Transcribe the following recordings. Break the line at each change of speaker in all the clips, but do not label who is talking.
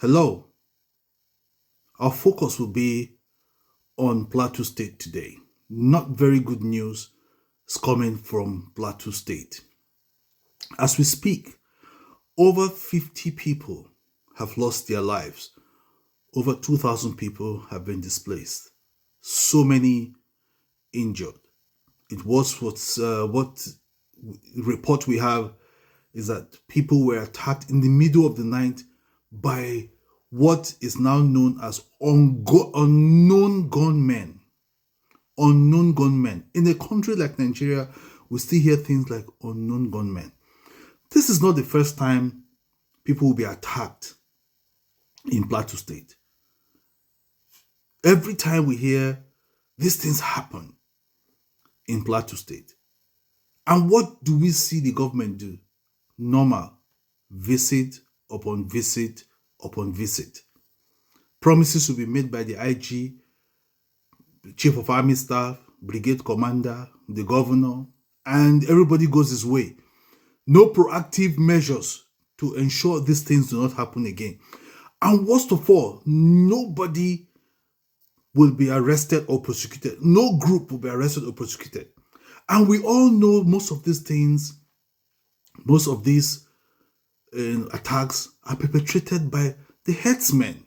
Hello, our focus will be on Plateau State today. Not very good news is coming from Plateau State. As we speak, over 50 people have lost their lives. Over 2,000 people have been displaced. So many injured. It was what report we have is that people were attacked in the middle of the night by what is now known as unknown gunmen. Unknown gunmen. In a country like Nigeria, we still hear things like unknown gunmen. This is not the first time people will be attacked in Plateau State. Every time we hear these things happen in Plateau State. And what do we see the government do? Normal. Visit upon visit upon visit. Promises will be made by the IG, the Chief of Army Staff, Brigade Commander, the Governor, and everybody goes his way. No proactive measures to ensure these things do not happen again. And worst of all, nobody will be arrested or prosecuted. No group will be arrested or prosecuted. And we all know most of these things, most of these attacks are perpetrated by the headsmen.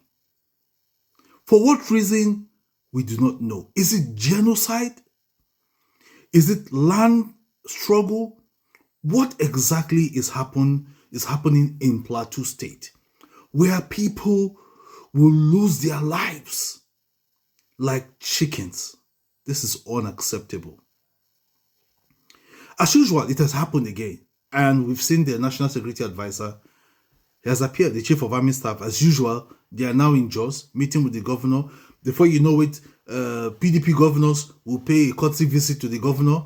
For what reason, we do not know. Is it genocide? Is it land struggle? What exactly is happening in Plateau State, where people will lose their lives like chickens? This is unacceptable. As usual, it has happened again. And we've seen the National Security Advisor. He has appeared, the Chief of Army Staff. As usual, they are now in Jos, meeting with the governor. Before you know it, PDP governors will pay a courtesy visit to the governor.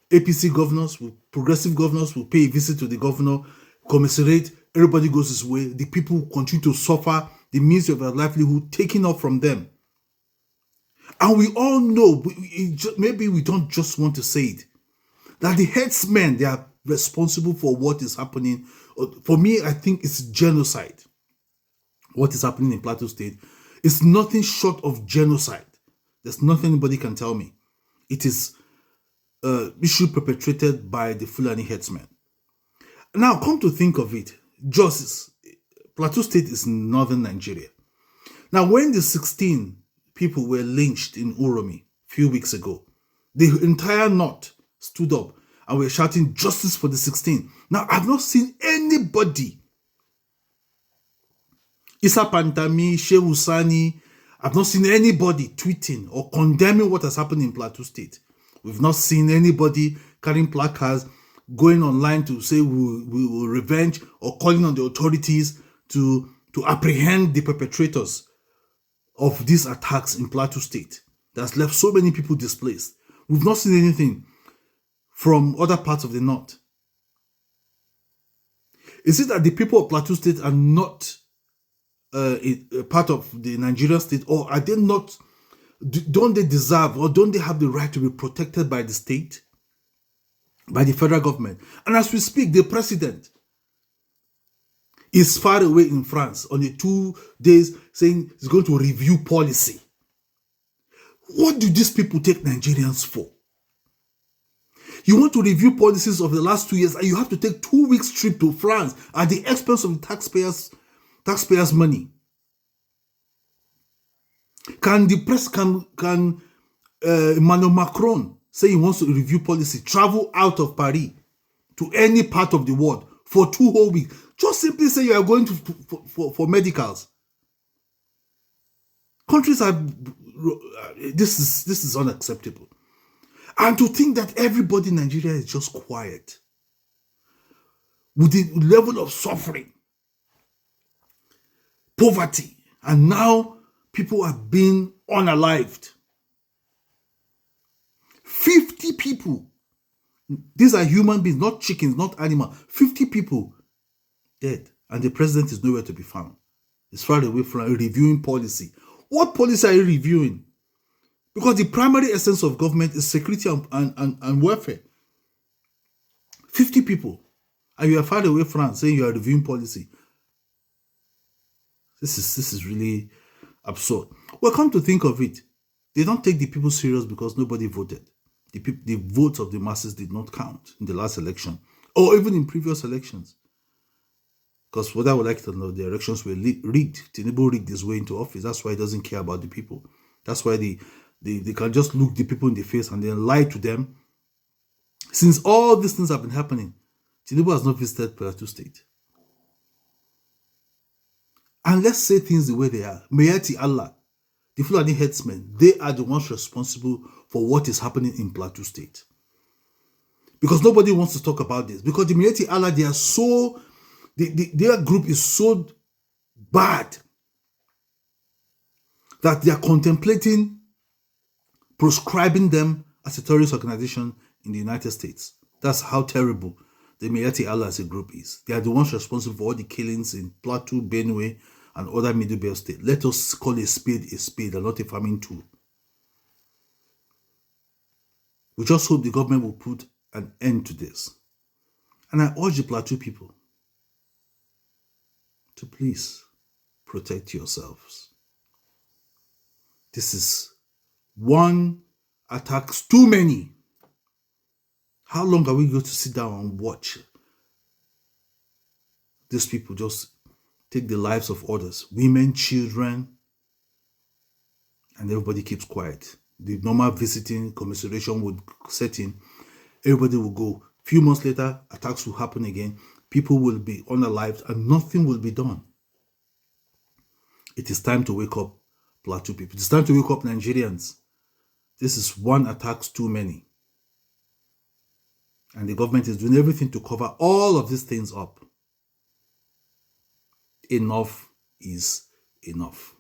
APC governors, progressive governors will pay a visit to the governor, commiserate, everybody goes his way. The people continue to suffer the means of their livelihood taken off from them. And we all know, maybe we don't just want to say it, that the headsmen, they are responsible for what is happening. For me, I think it's genocide. What is happening in Plateau State is nothing short of genocide. There's nothing anybody can tell me. It is issue perpetrated by the Fulani headsmen. Now, come to think of it, Plateau State is northern Nigeria. Now, when the 16 people were lynched in Uromi a few weeks ago, the entire north stood up and were shouting justice for the 16. Now, I've not seen anybody, Issa Pantami, Shehu Sani, I've not seen anybody tweeting or condemning what has happened in Plateau State. We've not seen anybody carrying placards, going online to say we will revenge, or calling on the authorities to apprehend the perpetrators of these attacks in Plateau State that's left so many people displaced. We've not seen anything from other parts of the north. Is it that the people of Plateau State are not a part of the Nigerian state, or are they not? Don't they deserve, or don't they have the right to be protected by the state, by the federal government? And as we speak, the president is far away in France on the 2 days saying he's going to review policy. What do these people take Nigerians for? You want to review policies of the last 2 years, and you have to take 2 weeks trip to France at the expense of the taxpayers' money. Can the press, can Emmanuel Macron say he wants to review policy, travel out of Paris to any part of the world for 2 whole weeks? Just simply say you are going for medicals. Countries are, this is unacceptable. And to think that everybody in Nigeria is just quiet with the level of suffering, poverty, and now people are being unalived. 50 people. These are human beings, not chickens, not animals. 50 people dead. And the president is nowhere to be found. He's far away from reviewing policy. What policy are you reviewing? Because the primary essence of government is security and welfare. 50 people. And you are far away from saying you are reviewing policy. This is really absurd. Well, come to think of it, they don't take the people serious because nobody voted. The votes of the masses did not count in the last election or even in previous elections. Because whether I would like to know, the elections were rigged. Tinubu rigged his way into office. That's why he doesn't care about the people. That's why they can just look the people in the face and then lie to them. Since all these things have been happening, Tinubu has not visited Plateau State. And let's say things the way they are. Miyetti Allah, the Fulani headsmen, they are the ones responsible for what is happening in Plateau State. Because nobody wants to talk about this. Because the Miyetti Allah, they are so, their group is so bad that they are contemplating proscribing them as a terrorist organization in the United States. That's how terrible the Miyetti Allah as a group is. They are the ones responsible for all the killings in Plateau, Benue, and other Middle Belt states. Let us call a spade and not a farming tool. We just hope the government will put an end to this. And I urge the Plateau people to please protect yourselves. This is one attack too many. How long are we going to sit down and watch these people just take the lives of others, women, children, and everybody keeps quiet? The normal visiting commiseration would set in. Everybody will go. A few months later, attacks will happen again. People will be unalived and nothing will be done. It is time to wake up, Plateau people. It is time to wake up, Nigerians. This is one attack too many. And the government is doing everything to cover all of these things up. Enough is enough.